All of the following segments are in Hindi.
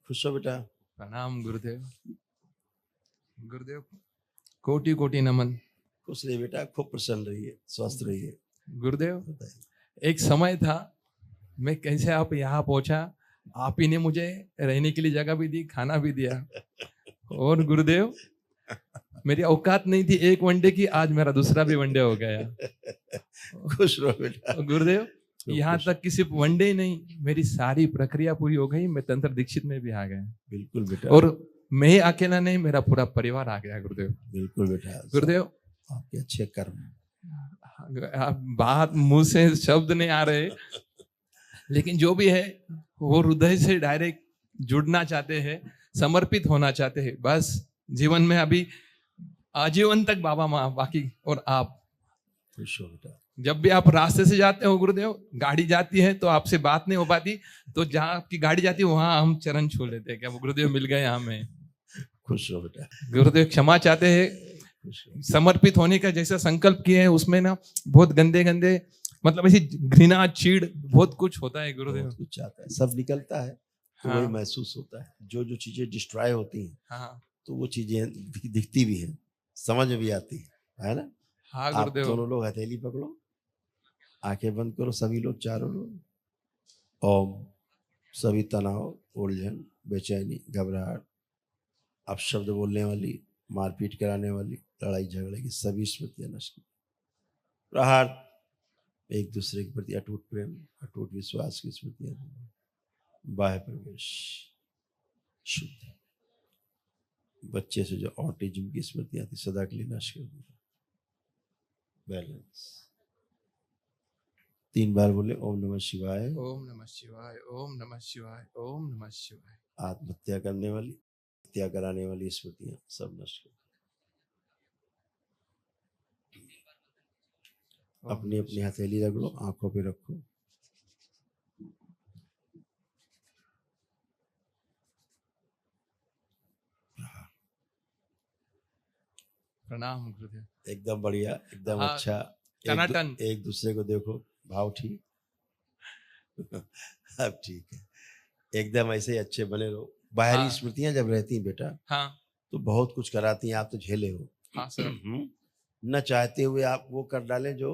खुश हो बेटा। प्रणाम गुरुदेव। गुरुदेव कोटि कोटि नमन। खुश रहिए बेटा, खूब प्रसन्न रहिए, स्वस्थ रहिए। गुरुदेव बताइए। एक समय था, मैं कैसे आप यहाँ पहुंचा, आप ही ने मुझे रहने के लिए जगह भी दी, खाना भी दिया। और गुरुदेव मेरी औकात नहीं थी एक वनडे की, आज मेरा दूसरा भी वनडे हो गया। खुश रहो बेटा। गुरुदेव यहाँ खुश। तक कि सिर्फ वनडे ही नहीं, मेरी सारी प्रक्रिया पूरी हो गई, मैं तंत्र दीक्षित में भी आ गया। बिल्कुल बेटा। और मैं ही अकेला नहीं, मेरा पूरा परिवार आ गया गुरुदेव। बिल्कुल बेटा। गुरुदेव आपके अच्छे कर्म। बात मुंह से शब्द नहीं आ रहे, लेकिन जो भी है वो हृदय से डायरेक्ट जुड़ना चाहते हैं, समर्पित होना चाहते हैं। बस जीवन में अभी आजीवन तक बाबा माँ बाकी और आप। खुश हो बेटा। जब भी आप रास्ते से जाते हो गुरुदेव, गाड़ी जाती है तो आपसे बात नहीं हो पाती, तो जहाँ आपकी गाड़ी जाती है वहां हम चरण छू लेते हैं, क्या वो गुरुदेव मिल गए हमें। खुश हो बेटा। गुरुदेव क्षमा चाहते हैं, समर्पित होने का जैसा संकल्प किए हैं उसमें ना बहुत गंदे गंदे मतलब ऐसी घृणा चीड़ बहुत कुछ होता है गुरुदेव। बहुत कुछ आता है, सब निकलता है तो हाँ। वही महसूस होता है। जो जो चीजें डिस्ट्रॉय होती हैं हाँ तो वो चीजें दिखती भी हैं, समझ में भी आती है ना। हाँ आप गुरुदेव। दोनों लोग हथेली पकड़ो, आंखें बंद करो, सभी लोग, चारों लोग। ओम। सभी तनाव, उलझन, बेचैनी, घबराहट, अपशब्द बोलने वाली, मारपीट कराने वाली, लड़ाई झगड़े की सभी स्मृतियां नष्ट की। प्रहार, एक दूसरे के प्रति अटूट प्रेम, अटूट विश्वास की स्मृतियां। बाह्य प्रवेश, शुद्ध। बच्चे से जो ऑटिज्म की स्मृतियां थी सदा के लिए नष्ट कर दी। बैलेंस। 3 बार बोले ओम नमः शिवाय। ओम नमः शिवाय, ओम नमः शिवाय, ओम नमः शिवाय। आत्महत्या करने वाली, हत्या कराने वाली स्मृतियां सब नष्ट कर। अपनी अपनी हथेली रगड़ो, आंखों पे रखो। प्रणाम गुरुदेव। एकदम बढ़िया, एकदम हाँ, अच्छा। टनाटन। एक दूसरे को देखो, भाव ठीक। अब ठीक है, एकदम ऐसे ही अच्छे बने रहो। बाहरी हाँ। स्मृतियां जब रहती हैं बेटा हाँ तो बहुत कुछ कराती हैं, आप तो झेले हो। हाँ सर। न चाहते हुए आप वो कर डालें जो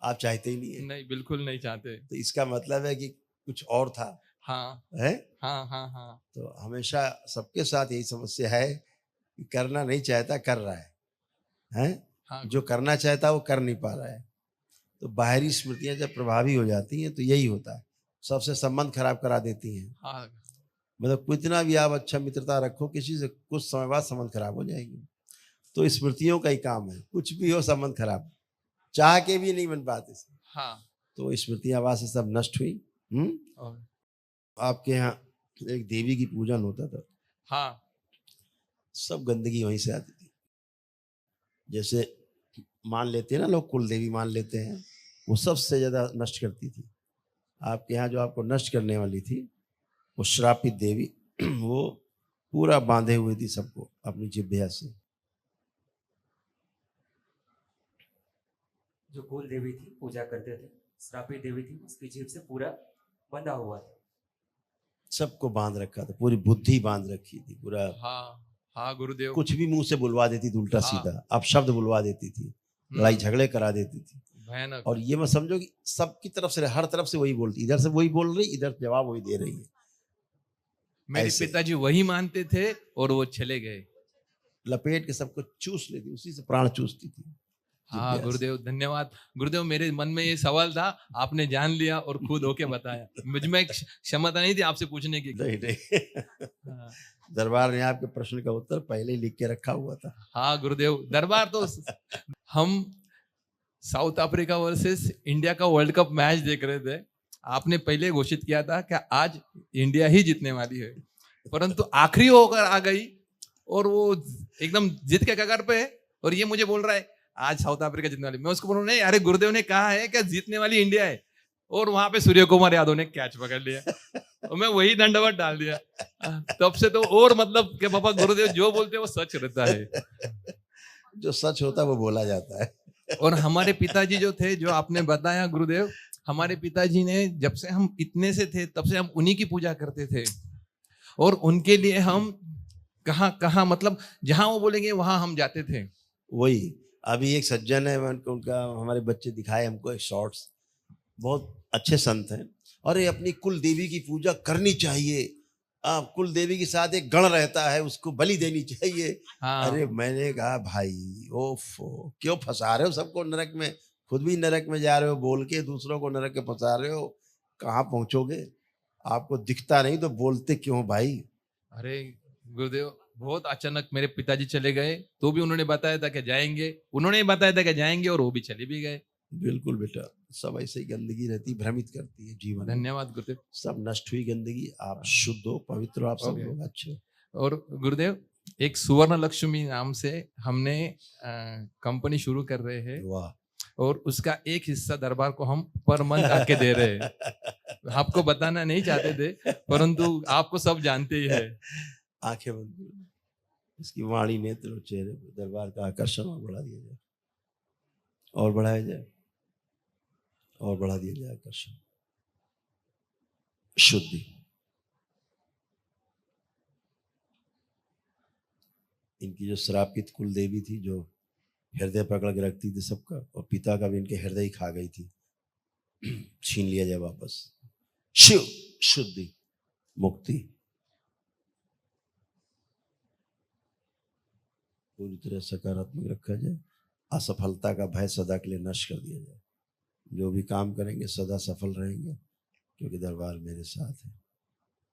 आप चाहते ही नहीं है, नहीं बिल्कुल नहीं चाहते। तो इसका मतलब है कि कुछ और था। हाँ है। हाँ हाँ हाँ। तो हमेशा सबके साथ यही समस्या है कि करना नहीं चाहता, कर रहा है? हाँ जो करना चाहता वो कर नहीं पा रहा है। तो बाहरी स्मृतियां जब प्रभावी हो जाती हैं तो यही होता है, सबसे संबंध खराब करा देती हैं। हाँ। मतलब कितना भी आप अच्छा मित्रता रखो किसी से, कुछ समय बाद संबंध खराब हो जाएंगे। तो स्मृतियों का ही काम है, कुछ भी हो संबंध खराब, चाह के भी नहीं बन पाते। हाँ। तो स्मृतियां आवाज से सब नष्ट हुई। और आपके यहाँ एक देवी की पूजन होता था। हाँ। सब गंदगी वहीं से आती थी। जैसे मान लेते हैं ना लोग, कुल देवी मान लेते हैं, वो सबसे ज्यादा नष्ट करती थी। आपके यहाँ जो आपको नष्ट करने वाली थी वो श्रापित देवी, वो पूरा बांधे हुए थी सबको अपनी जिह्वा से। जो कुल देवी थी पूजा करते थे, श्रापित देवी थी उसकी जीभ से पूरा बंधा हुआ था। सबको बांध रखा था, पूरी बुद्धि बांध रखी थी पूरा। हाँ हाँ गुरुदेव। कुछ भी मुंह से बुलवा देती थी, उल्टा हाँ। सीधा अब शब्द बुलवा देती थी, लड़ाई झगड़े करा देती थी। भयानक। और ये मत समझो कि सबकी तरफ से, हर तरफ से वही बोलती, इधर से वही बोल रही, इधर जवाब वही दे रही है। मेरे पिताजी वही मानते थे और वो चले गए। लपेट के सबको चूस लेती, उसी से प्राण चूसती थी। हाँ गुरुदेव धन्यवाद। गुरुदेव मेरे मन में ये सवाल था, आपने जान लिया और खुद होके बताया। मुझ में क्षमता नहीं थी आपसे पूछने की। नहीं नहीं। हाँ। दरबार ने आपके प्रश्न का उत्तर पहले ही लिख के रखा हुआ था। हाँ गुरुदेव, दरबार तो हम साउथ अफ्रीका वर्सेस इंडिया का वर्ल्ड कप मैच देख रहे थे। आपने पहले घोषित किया था कि आज इंडिया ही जीतने वाली है, परंतु आखिरी होकर आ गई और वो एकदम जीत के कगार पे है, और ये मुझे बोल रहा है आज साउथ अफ्रीका जीतने वाली। मैं उसको बोल रहा हूँ अरे गुरुदेव ने कहा है कि जीतने वाली इंडिया है, और वहां पे सूर्य कुमार यादव ने कैच पकड़ लिया और मैं वही दंडवत डाल दिया। तब से तो और मतलब कि पापा गुरुदेव जो बोलते हैं वो सच रहता है। जो सच होता है वो बोला जाता है। और हमारे पिताजी जो थे, जो आपने बताया गुरुदेव, हमारे पिताजी ने जब से हम इतने से थे तब से हम उन्हीं की पूजा करते थे। और उनके लिए हम कहाँ कहाँ मतलब जहां वो बोलेंगे वहां हम जाते थे। वही अभी एक सज्जन है, उनका हमारे बच्चे दिखाए हमको एक शॉर्ट्स, बहुत अच्छे संत हैं, और ये अपनी कुल देवी की पूजा करनी चाहिए। कुल देवी के साथ एक गण रहता है, उसको बलि देनी चाहिए। हाँ अरे मैंने कहा भाई ओफो, क्यों फंसा रहे हो सबको नरक में, खुद भी नरक में जा रहे हो, बोल के दूसरों को नरक में फंसा रहे हो, कहाँ पहुंचोगे? आपको दिखता नहीं तो बोलते क्यों भाई? अरे गुरुदेव, बहुत अचानक मेरे पिताजी चले गए, तो भी उन्होंने बताया था कि जाएंगे, उन्होंने ही बताया था कि जाएंगे, और वो भी चले भी गए। बिल्कुल बेटा, सब ऐसे ही गंदगी रहती, भ्रमित करती है जीवन में। धन्यवाद गुरुदेव। सब नष्ट हुई गंदगी, आप शुद्ध हो, पवित्र हो, आप सब ओके। लोग अच्छे हो। और गुरुदेव, एक सुवर्ण लक्ष्मी नाम से हमने कंपनी शुरू कर रहे हैं, वाह। और उसका एक हिस्सा दरबार को हम पर मंथ आके दे रहे हैं। आपको बताना नहीं चाहते थे, परंतु आपको सब जानते ही है। आंखें बंद करो। इसकी वाणी, नेत्र और चेहरे पे दरबार का आकर्षण और बढ़ा दिया जाए, और बढ़ाया जाए, और बढ़ा दिया जाए आकर्षण। शुद्धि। इनकी जो श्रापित कुल देवी थी, जो हृदय पकड़ के रखती थी सबका, और पिता का भी इनके हृदय ही खा गई थी, छीन लिया जाए वापस। शिव, शुद्धि, मुक्ति, पूरी तरह सकारात्मक रखा जाए। असफलता का भय सदा के लिए नष्ट कर दिया जाए। जो भी काम करेंगे सदा सफल रहेंगे, क्योंकि दरबार मेरे साथ है।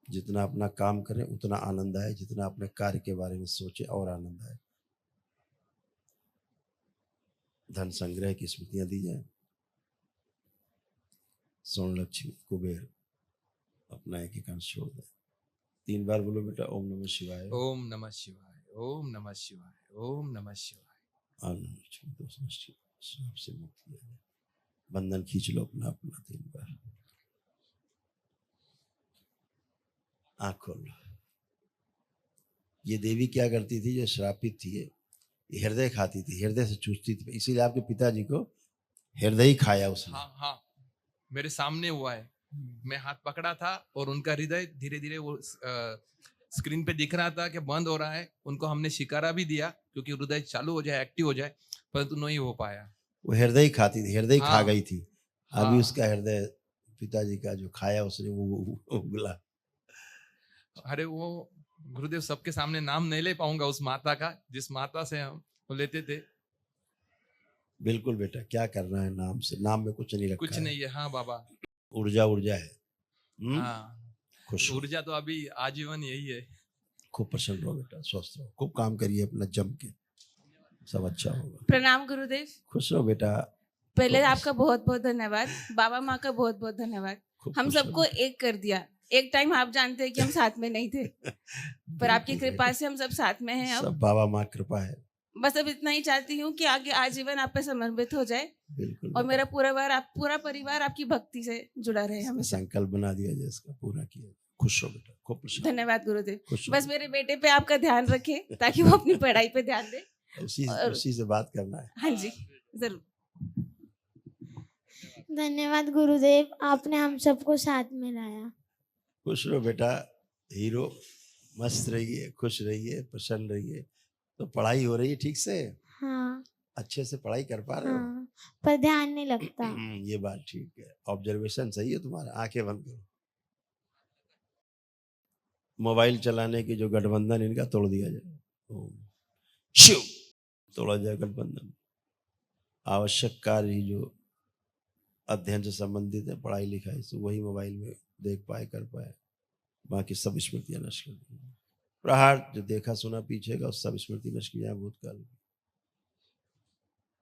जितना अपना काम करें उतना आनंद आए, जितना अपने कार्य के बारे में सोचे और आनंद आए। धन संग्रह की स्मृतियां दी जाए। स्वर्ण लक्ष्मी कुबेर अपना एक एक अंश छोड़ दें। 3 बार बोलो बेटा, ओम नमः शिवाय। ओम नमः शिवाय, ओम नमः शिवाय, ओम नमः शिवाय। आनंद लक्ष्मी दोष नष्ट, श्राप से मुक्ति आ जाए। बंधन खींच लो अपना अपना 3 बार। आँख खोल लो। ये देवी क्या करती थी, जो श्रापित थी, ये हृदय खाती थी, हृदय से चूसती थी, इसीलिए आपके पिताजी को हृदय ही खाया उसने। हाँ हाँ, मेरे सामने हुआ है। मैं हाथ पकड़ा था और उनका हृदय धीरे धीरे वो स्क्रीन पे दिख रहा था कि बंद हो रहा है। उनको हमने शिकारा भी दिया क्योंकि हृदय चालू हो जाए, एक्टिव हो जाए, परंतु नहीं हो पाया। वो हृदय ही खाती थी, हृदय ही खा हाँ गई थी। अभी हाँ। उसका हृदय पिताजी का जो खाया उसने वो उगला। अरे वो गुरुदेव, सबके सामने नाम नहीं ले पाऊंगा उस माता का, जिस माता से हम वो लेते थे। बिल्कुल बेटा, क्या करना है नाम से? नाम में कुछ नहीं रखा कुछ है। नहीं है। हाँ बाबा। ऊर्जा ऊर्जा है। हाँ, खुश हो, ऊर्जा तो अभी आजीवन यही है। खूब प्रसन्न रहो बेटा, स्वस्थ रहो, खूब काम करिए अपना जम के, सब अच्छा होगा। प्रणाम गुरुदेव। खुश रहो बेटा। पहले तो आपका बहुत बहुत धन्यवाद, बाबा माँ का बहुत बहुत धन्यवाद। खूब हम खुश रहो सबको बेटा। एक कर दिया। एक टाइम आप जानते हैं कि हम साथ में नहीं थे, पर आपकी बिल्कुल कृपा बेटा, से हम सब साथ में हैं। अब सब बाबा माँ कृपा है। बस अब इतना ही चाहती हूँ कि आगे आजीवन आप पे समर्पित हो जाए, बिल्कुल और बेटा। मेरा पूरा परिवार आपकी भक्ति से जुड़ा रहे हमेशा। संकल्प बना दिया जाए, इसका पूरा किया। खुश हो बेटा, खूब प्रसन्न। धन्यवाद गुरुदेव। खुश हो बस मेरे बेटे पे आपका ध्यान रखें ताकि वो अपनी पढ़ाई पे ध्यान दे। उसी और उसी से बात करना है। हाँ जी, जरूर। धन्यवाद गुरुदेव, आपने हम सबको साथ में लाया। खुश रहो बेटा, हीरो। मस्त रहिए, खुश रहिए, प्रसन्न रहिए। तो पढ़ाई हो रही है ठीक से? हाँ अच्छे से पढ़ाई कर पा रहे हो? हाँ, पर ध्यान नहीं लगता। ये बात ठीक है। ऑब्जर्वेशन सही है तुम्हारा। आंखें बंद करो। मोबाइल चलाने की जो गठबंधन इनका तोड़ दिया जाए। ओम शिव, तोड़ा जाए गठबंधन। आवश्यक कार्य ही जो अध्ययन से संबंधित है, पढ़ाई लिखाई से, वही मोबाइल में देख पाए, कर पाए। बाकी सब स्मृतियां नष्ट कर दी। प्रहार जो देखा सुना पीछे का, सब स्मृति नष्ट की जाए भूतकाल की।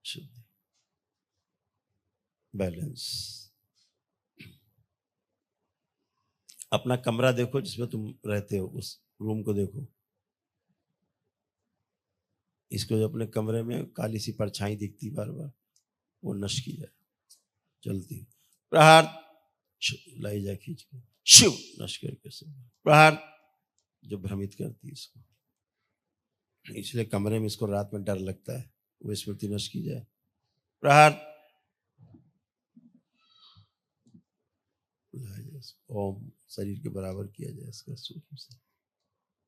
शुद्धि, बैलेंस। अपना कमरा देखो जिसमें तुम रहते हो, उस रूम को देखो। इसको जो अपने कमरे में काली सी परछाई दिखती बार बार, वो नष्ट की जाए। चलती प्रहार, लाई जाए खींच के, शिव नष्ट करके सब प्रहार जो भ्रमित करती है इसको, इसलिए कमरे में इसको रात में डर लगता है, वो स्मृति नष्ट की जाए। प्रहार, ओम शरीर के बराबर किया जाए इसका सूक्ष्म से।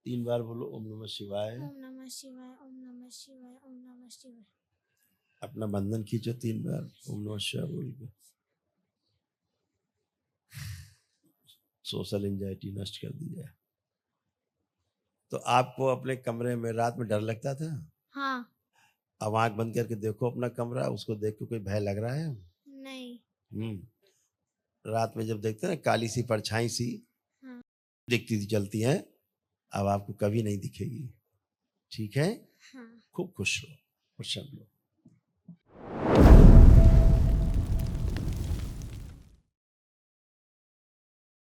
3 बार बोलो ओम नमः शिवाय। ओम नमः शिवाय, ओम नमः शिवाय, ओम नमः शिवाय। अपना बंधन खींचो 3 बार ओम नमः शिवाय बोल के। सोशल एंजाइटी नष्ट कर दी जाए। तो आपको अपने कमरे में रात में डर लगता था? हाँ। अब आंख बंद करके देखो अपना कमरा, उसको देख के कोई भय लग रहा है? नहीं। रात में जब देखते हैं ना काली सी परछाई सी हाँ। दिखती थी चलती है, अब आपको कभी नहीं दिखेगी। ठीक है? हाँ। खूब खुश रहो, प्रसन्न रहो।